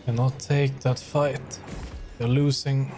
Cannot take that fight. They're losing.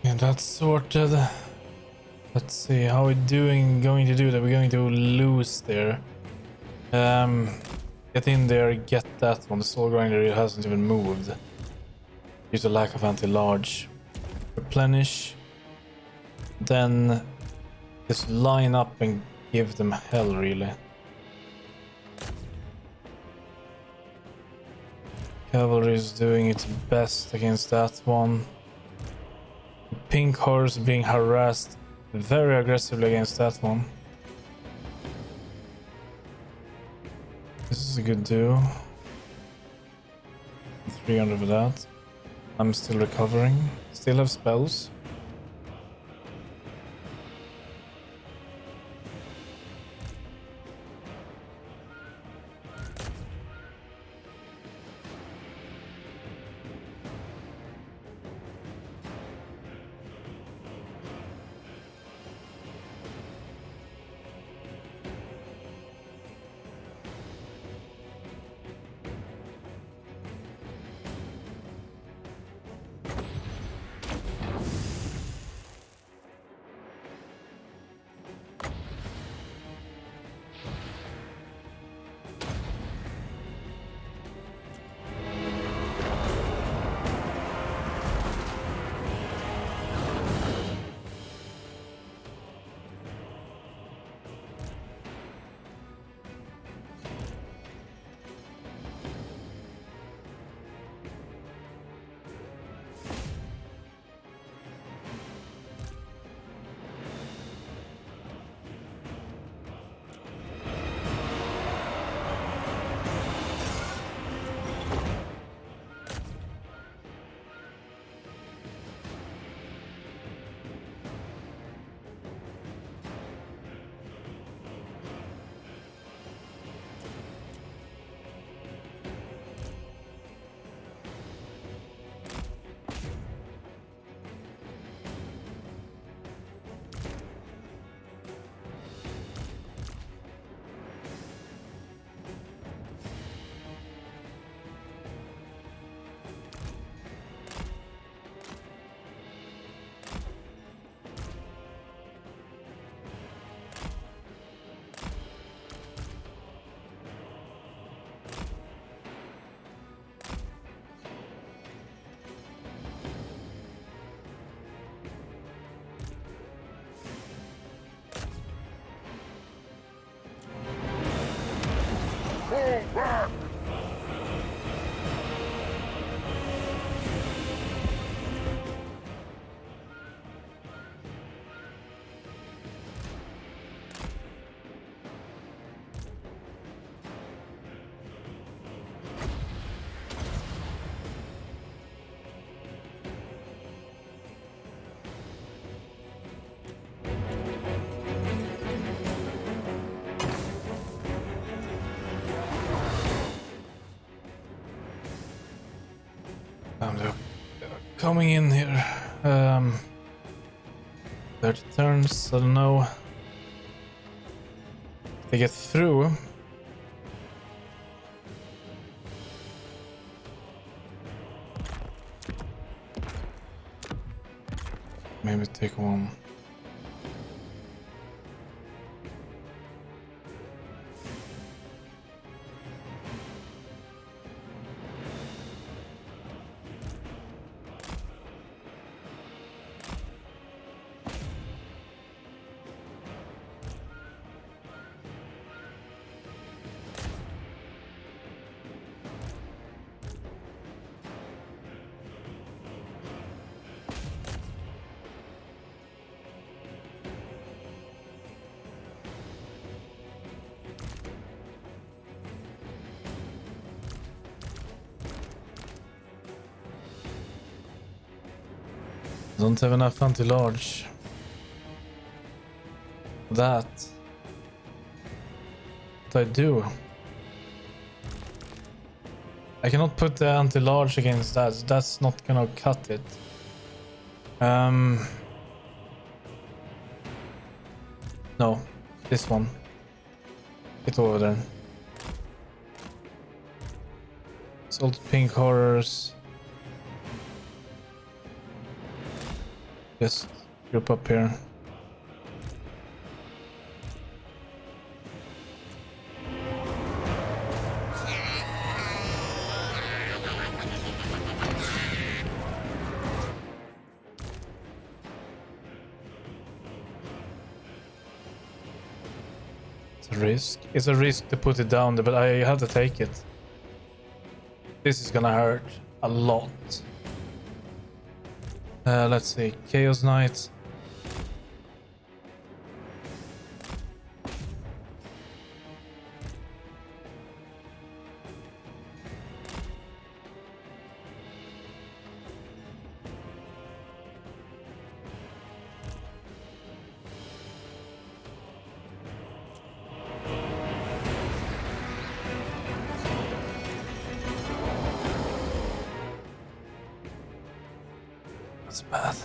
And that's sorted. Let's see how we're going to do that. We're going to lose there. Get in there, get that one. The soul grinder hasn't even moved due to lack of anti-large. Replenish. Then just line up and give them hell, really. Cavalry is doing its best against that one. Pink horse being harassed very aggressively against that one. This is a good do. 300 for that. I'm still recovering. Still have spells. coming in here. 30 turns, I don't know. They get through. Maybe take one. Don't have enough anti-large. That. What I do? I cannot put the anti-large against that. That's not gonna cut it. No, this one. Get over there. Salt pink horrors. Just group up here. It's a risk. It's a risk to put it down there, but I have to take it. This is gonna hurt a lot. Let's see, Chaos Knight. That's bad.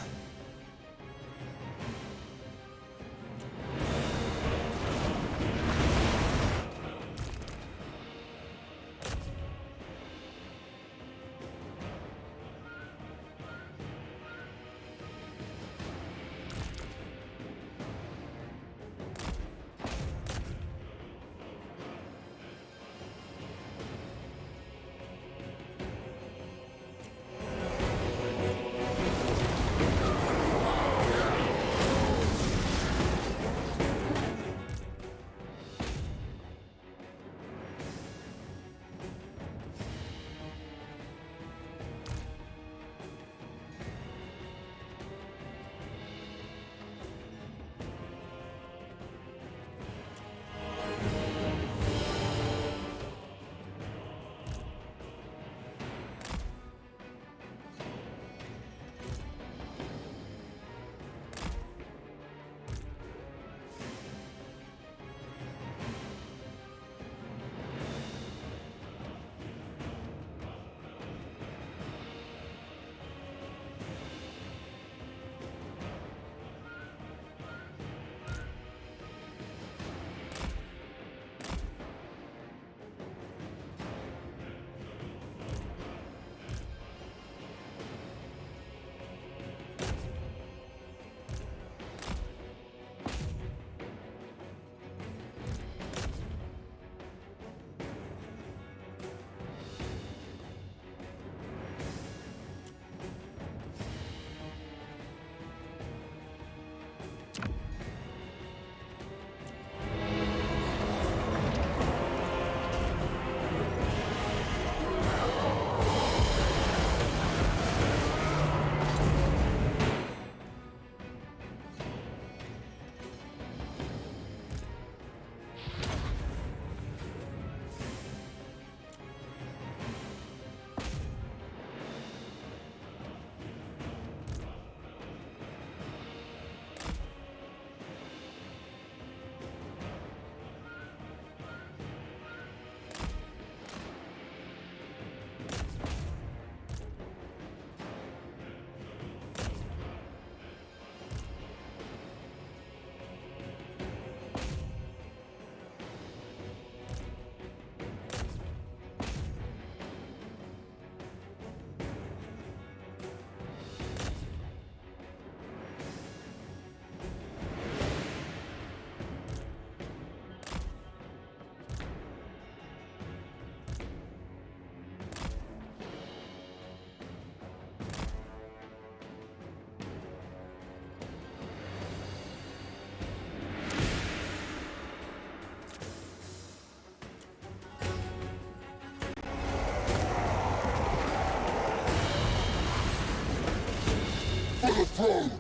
through!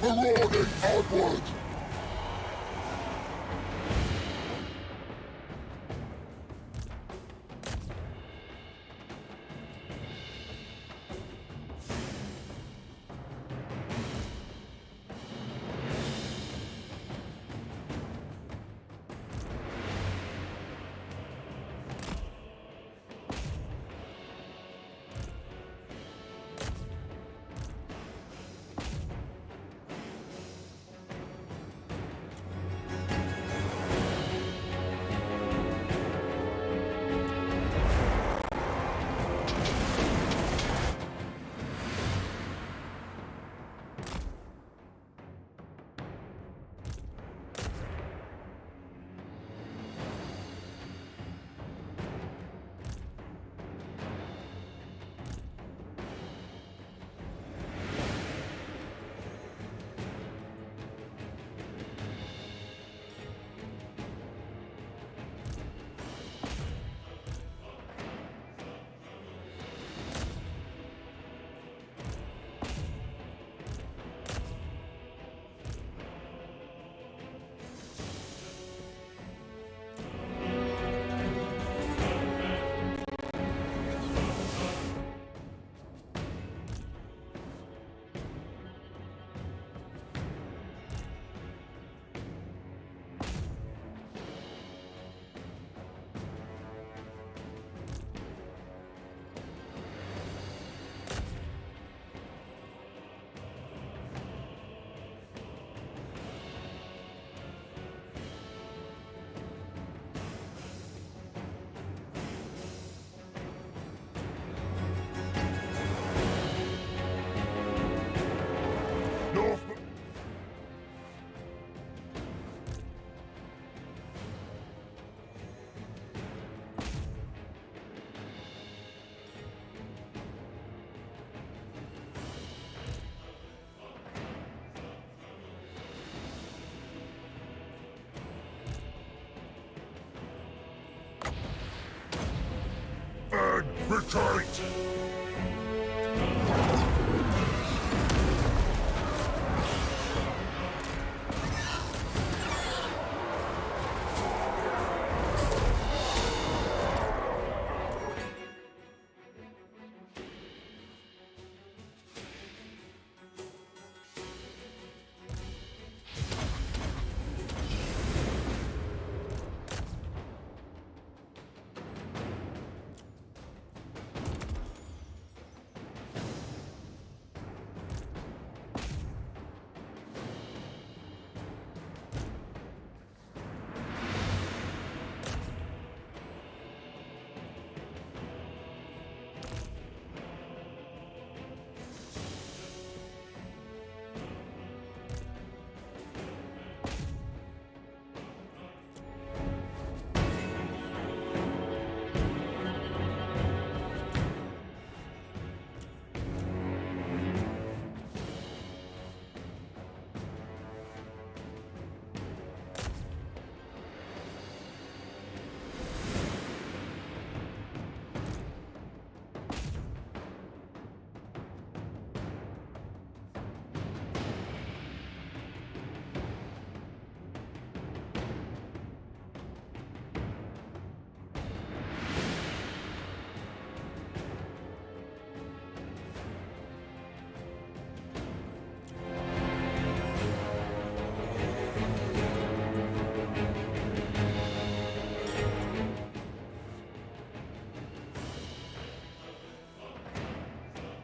Marauding onward! Retreat!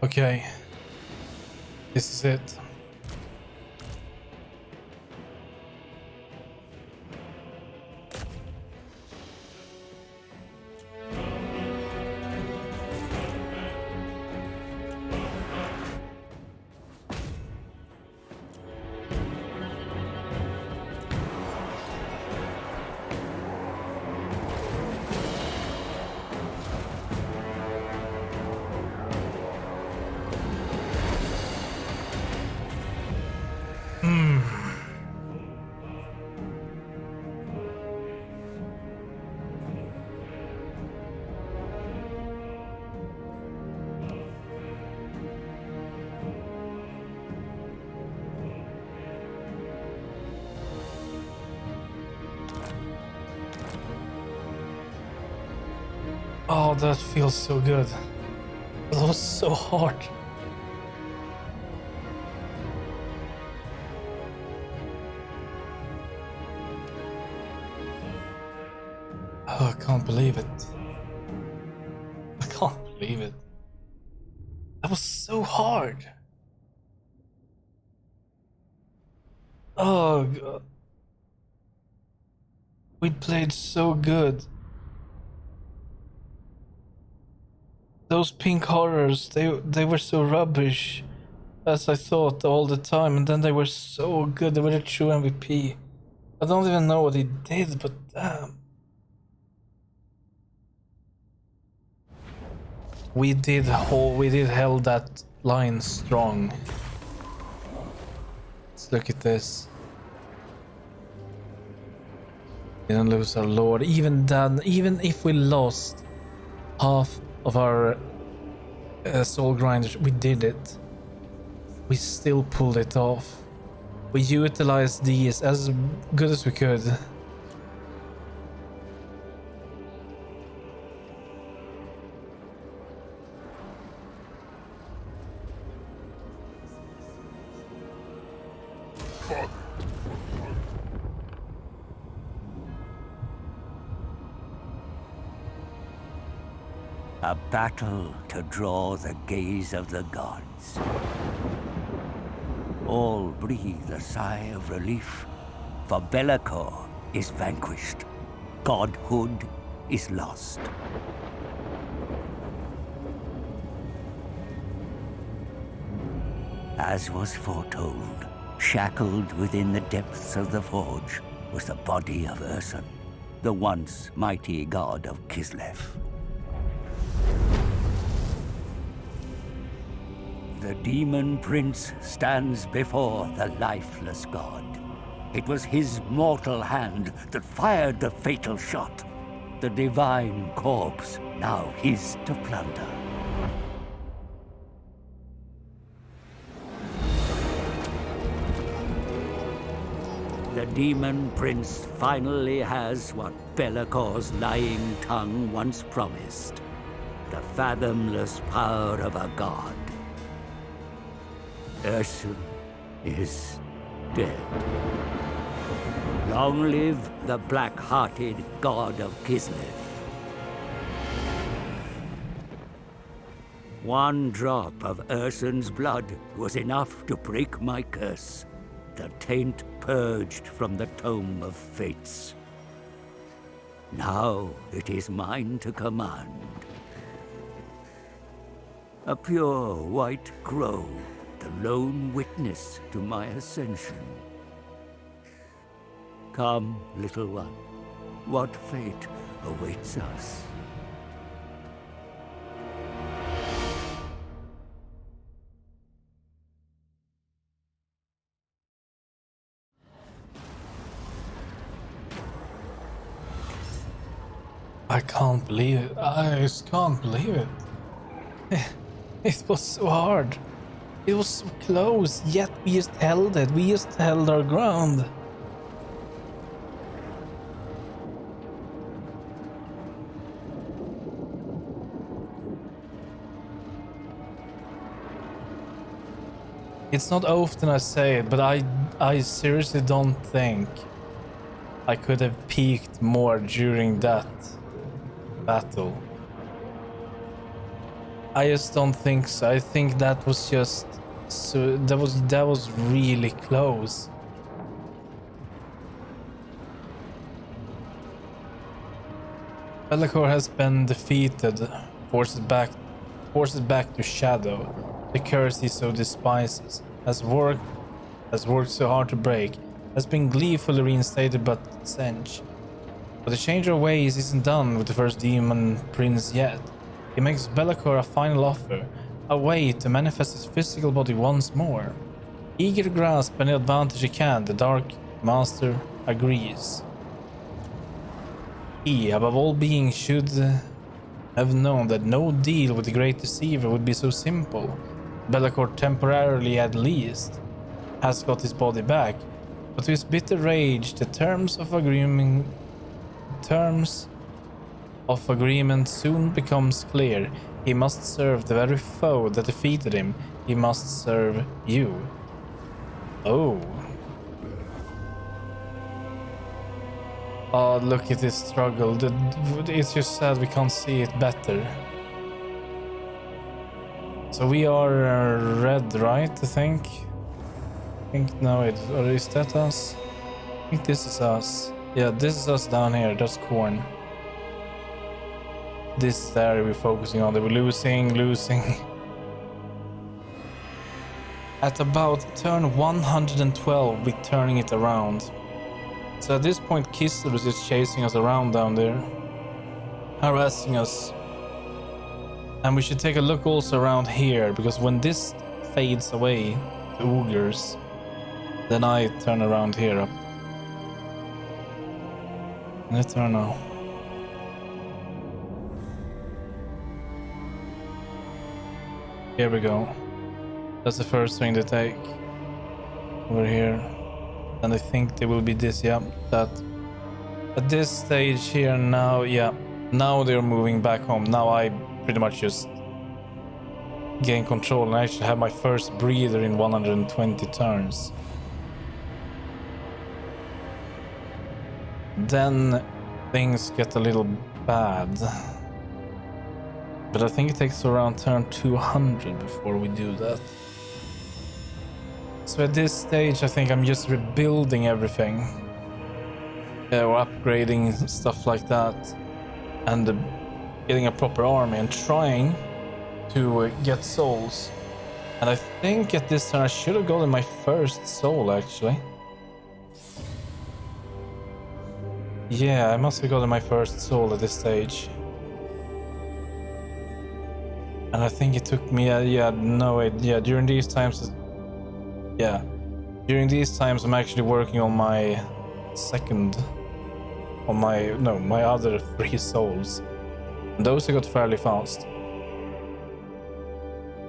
Okay, this is it. Oh, that feels so good. That was so hard. Oh, I can't believe it. I can't believe it. That was so hard. Oh god. We played so good. Those pink horrors, they were so rubbish, as I thought all the time, and then they were so good. They were the true MVP. I don't even know what he did, but damn. We did held that line strong. Let's look at this. Didn't lose our lord. Even then, even if we lost half of our soul grinders, we did it. We still pulled it off. We utilized these as good as we could. A battle to draw the gaze of the gods. All breathe a sigh of relief, for Be'lakor is vanquished. Godhood is lost. As was foretold, shackled within the depths of the forge was the body of Ursun, the once mighty god of Kislev. The demon prince stands before the lifeless god. It was his mortal hand that fired the fatal shot. The divine corpse now his to plunder. The demon prince finally has what Be'lakor's lying tongue once promised. The fathomless power of a god. Ursun is dead. Long live the black-hearted god of Kislev. One drop of Ursun's blood was enough to break my curse. The taint purged from the tome of fates. Now it is mine to command. A pure white crow, the lone witness to my ascension. Come, little one, what fate awaits us? I can't believe it. I just can't believe it. It was so hard. It was so close, yet we just held it. We just held our ground. It's not often I say it, but I seriously don't think I could have peaked more during that battle. I just don't think so. I think that was just so that was really close. Be'lakor has been defeated, forced back to shadow. The curse he so despises has worked so hard to break, has been gleefully reinstated but Sench. But the change of ways isn't done with the first demon prince yet. He makes Be'lakor a final offer, a way to manifest his physical body once more. Eager to grasp any advantage he can, the Dark Master agrees. He, above all beings, should have known that no deal with the Great Deceiver would be so simple. Be'lakor, temporarily at least, has got his body back, but to his bitter rage, the terms of agreement soon becomes clear. He must serve the very foe that defeated him. He must serve you. Oh. Oh, look at this struggle. It's just sad we can't see it better. So we are red, right? I think no, or is that us? I think this is us. Yeah, this is us down here. That's corn. This area we're focusing on. They were losing. At about turn 112, we're turning it around. So at this point, Kisser is just chasing us around down there, harassing us. And we should take a look also around here, because when this fades away, the ogres, then I turn around here up. Let's turn now. Here we go. That's the first thing to take. Over here. And I think there will be this, yeah, that. At this stage here now, yeah. Now they're moving back home. Now I pretty much just gain control and I actually have my first breather in 120 turns. Then things get a little bad. But I think it takes around turn 200 before we do that. So at this stage I think I'm just rebuilding everything. Or upgrading stuff like that. And getting a proper army and trying to get souls. And I think at this turn I should have gotten my first soul actually. Yeah, I must have gotten my first soul at this stage. And I think it took me, during these times, during these times I'm actually working on my my other 3 souls. And those I got fairly fast.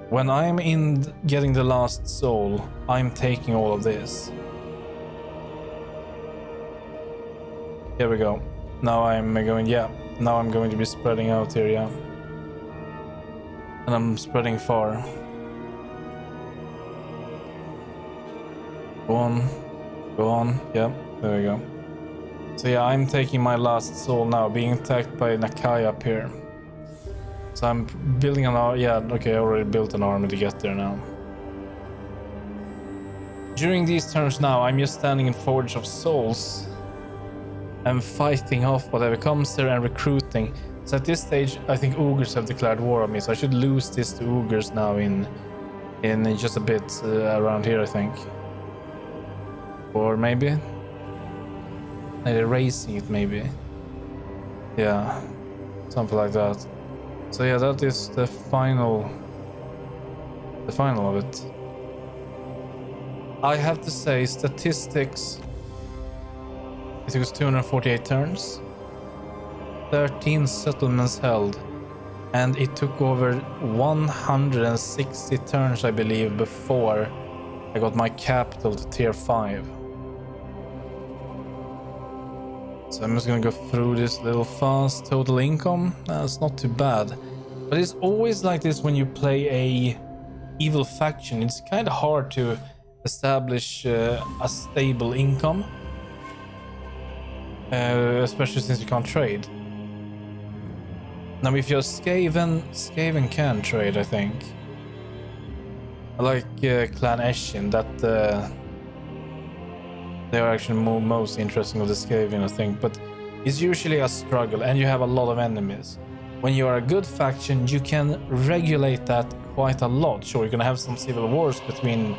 When I'm in getting the last soul, I'm taking all of this. Here we go. Now I'm going, now I'm going to be spreading out here, yeah. And I'm spreading far. Go on, yeah, there we go. So yeah, I'm taking my last soul now, being attacked by Nakai up here. So I'm building an army, I already built an army to get there now. During these turns now, I'm just standing in Forge of Souls. I'm fighting off whatever comes there and recruiting. So at this stage, I think ogres have declared war on me, so I should lose this to ogres now in just a bit around here, I think. Or maybe? They're erasing it, maybe. Yeah, something like that. So yeah, that is the final of it. I have to say, statistics. It took us 248 turns. 13 settlements held, and it took over 160 turns, I believe, before I got my capital to tier 5. So I'm just gonna go through this little fast. Total income, that's not too bad. But it's always like this when you play a evil faction. It's kind of hard to establish a stable income, especially since you can't trade. Now, if you're Skaven can trade, I think. I like Clan Eshin, that they are actually most interesting of the Skaven, I think. But it's usually a struggle, and you have a lot of enemies. When you are a good faction, you can regulate that quite a lot. Sure, you're gonna have some civil wars between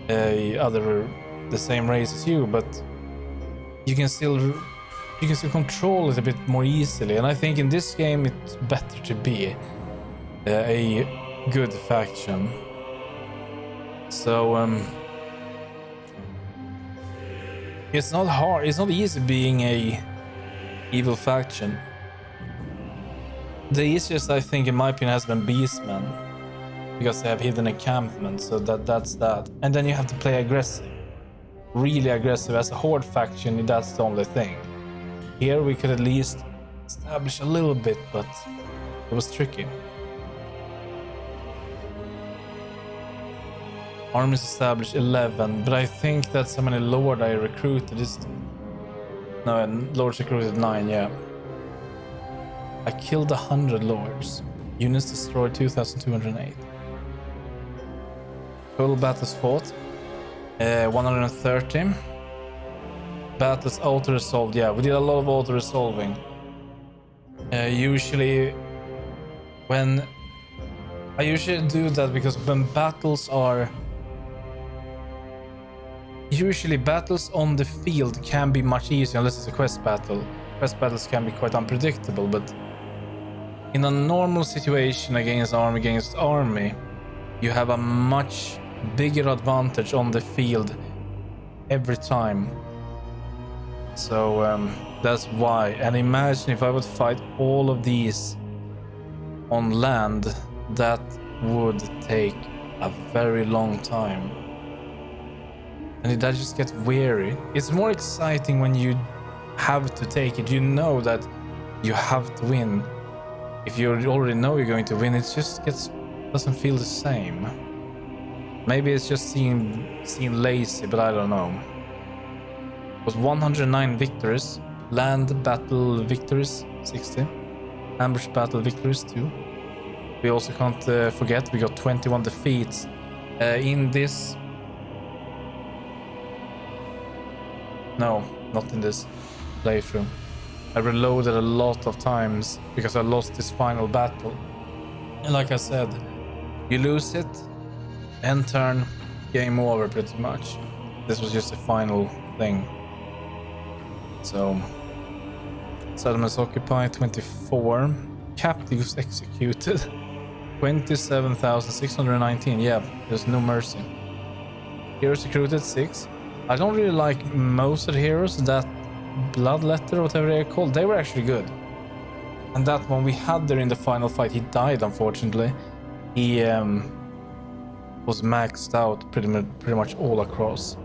the same race as you, but you can still control it a bit more easily. And I think in this game it's better to be a good faction. So it's not hard, it's not easy being a evil faction. The easiest, I think, in my opinion, has been Beastmen, because they have hidden encampments, so that's that. And then you have to play aggressive, really aggressive. As a horde faction, that's the only thing. Here we could at least establish a little bit, but it was tricky. Armies established 11, but I think that's how many lord I recruited. No, lords recruited 9, yeah. I killed 100 lords. Units destroyed 2,208. Total battles fought 130. Battles auto-resolved. Yeah, we did a lot of auto-resolving. Usually when I usually do that because when battles are usually battles on the field can be much easier unless it's a quest battle. Quest battles can be quite unpredictable, but in a normal situation against army, you have a much bigger advantage on the field every time. So that's why. And imagine if I would fight all of these on land, that would take a very long time. And that just gets weary. It's more exciting when you have to take it. You know that you have to win. If you already know you're going to win, it just doesn't feel the same. Maybe it's just seem lazy, but I don't know. It was 109 victories, land battle victories 60, ambush battle victories 2. We also can't forget we got 21 defeats in this. No, not in this playthrough. I reloaded a lot of times because I lost this final battle. And like I said, you lose it, end turn, game over pretty much. This was just a final thing. So, settlements occupied 24, captives executed 27,619. Yeah, there's no mercy. Heroes recruited 6. I don't really like most of the heroes. That Bloodletter or whatever they're called, they were actually good. And that one we had there in the final fight, he died unfortunately. He was maxed out pretty much all across.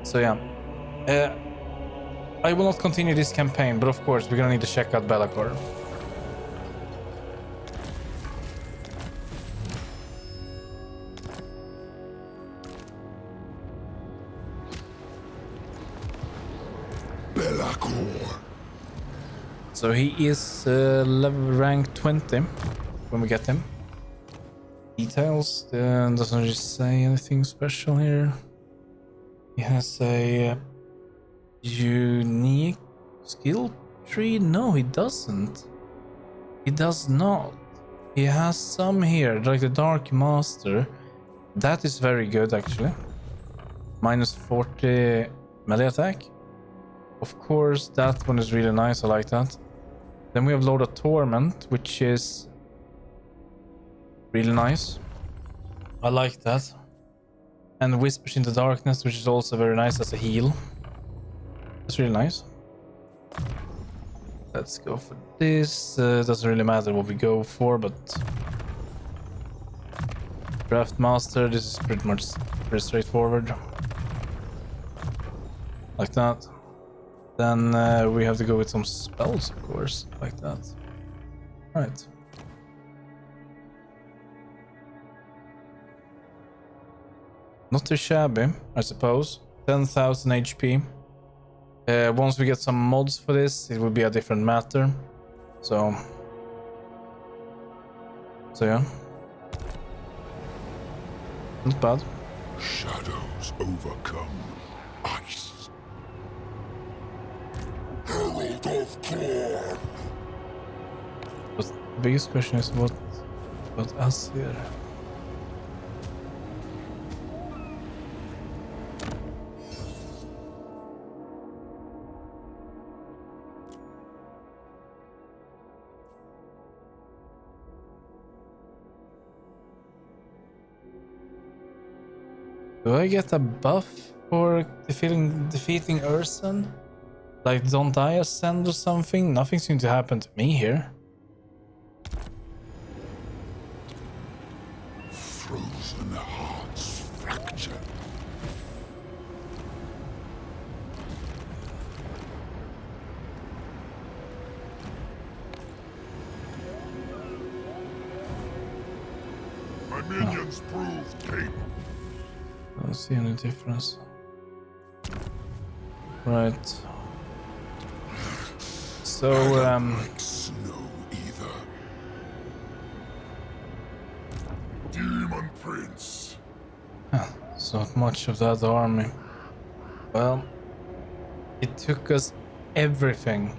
So yeah, I will not continue this campaign, but of course we're gonna need to check out Be'lakor. So he is level rank 20 when we get him. Details, doesn't really say anything special here. He has a unique skill tree. No, he doesn't. He does not. He has some here, like the Dark Master. That is very good actually. Minus 40 melee attack. Of course, that one is really nice. I like that. Then we have Lord of Torment, which is really nice. I like that. And Whispers in the Darkness, which is also very nice as a heal. That's really nice. Let's go for this. Doesn't really matter what we go for, but Draft Master, this is pretty straightforward. Like that. Then we have to go with some spells, of course, like that. Right. Not too shabby, I suppose. 10,000 HP. Once we get some mods for this, it will be a different matter. So yeah. Not bad. Shadows overcome ice. Herald of Thorn. But the biggest question is what about us here? Do I get a buff for defeating Urson? Like, don't I ascend or something? Nothing seems to happen to me here. Frozen hearts fracture. minions prove capable. I don't see any difference. Right. So, Like snow either. Demon Prince. so much of that army. Well, it took us everything.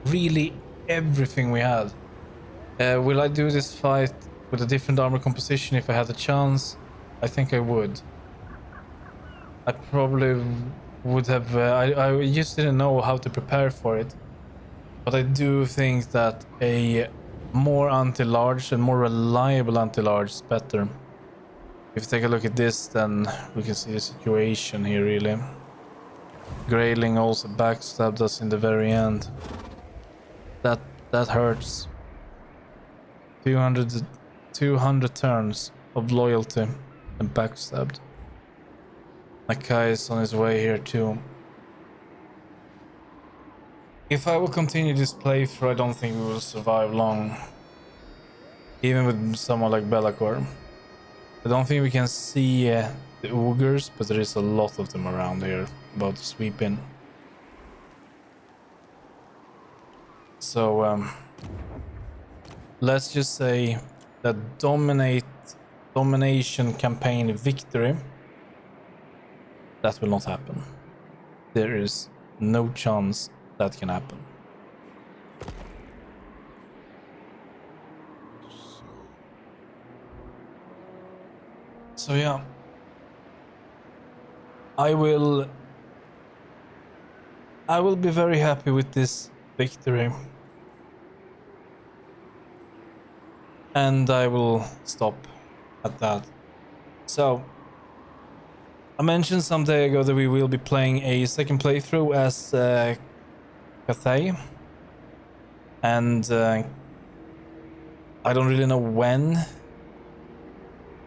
Really everything we had. Will I do this fight with a different armor composition if I had the chance? I think I would. I probably would have... I just didn't know how to prepare for it. But I do think that a more anti-large and more reliable anti-large is better. If you take a look at this, then we can see the situation here, really. Grayling also backstabbed us in the very end. That hurts. 200 turns of loyalty and backstabbed. Nakai is on his way here too. If I will continue this playthrough, I don't think we will survive long. Even with someone like Be'lakor. I don't think we can see the ogres, but there is a lot of them around here about to sweep in. So let's just say that domination campaign victory, that will not happen. There is no chance that can happen. So yeah, I will be very happy with this victory. And I will stop at that. So, I mentioned some day ago that we will be playing a second playthrough as Cathay. And I don't really know when.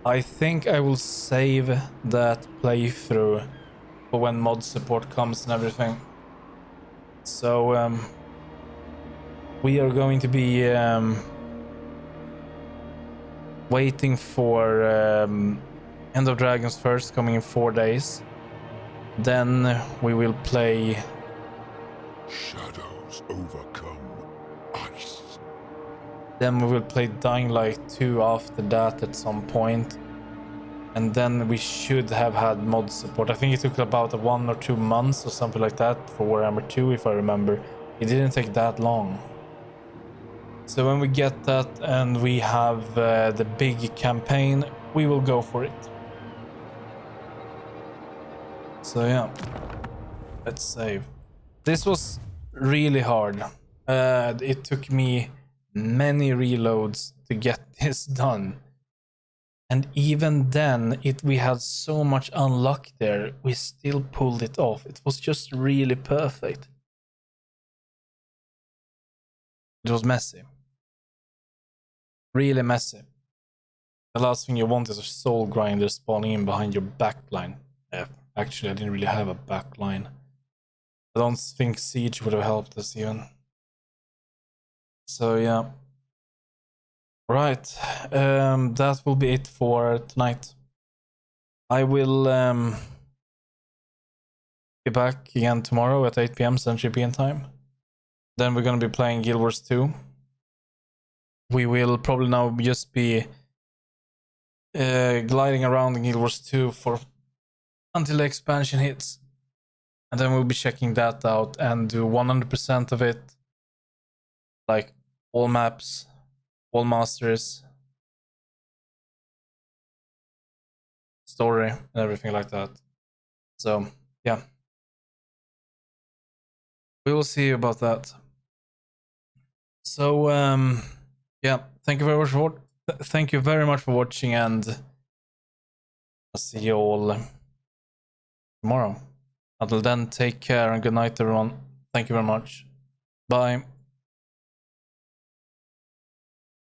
I think I will save that playthrough for when mod support comes and everything. So, we are going to be waiting for End of Dragons first, coming in 4 days. Then we will play Shadows overcome ice. Then we will play Dying Light 2 after that at some point. And then we should have had mod support. I think it took about 1 or 2 months or something like that for Warhammer 2, if I remember. It didn't take that long. So when we get that and we have the big campaign, we will go for it. So yeah, let's save. This was really hard. It took me many reloads to get this done. And even then, we had so much unluck there, we still pulled it off. It was just really perfect. It was messy. Really messy. The last thing you want is a soul grinder spawning in behind your backline. Actually, I didn't really have a backline. I don't think Siege would have helped us even. So yeah. Right. That will be it for tonight. I will be back again tomorrow at 8 PM Central European time. Then we're going to be playing Guild Wars 2. We will probably now just be gliding around in Guild Wars 2 until the expansion hits. And then we'll be checking that out and do 100% of it. Like all maps, all masters, story, and everything like that. So, yeah. We will see about that. So, yeah, thank you very much for watching, and I'll see you all tomorrow. Until then, take care and good night, everyone. Thank you very much. Bye.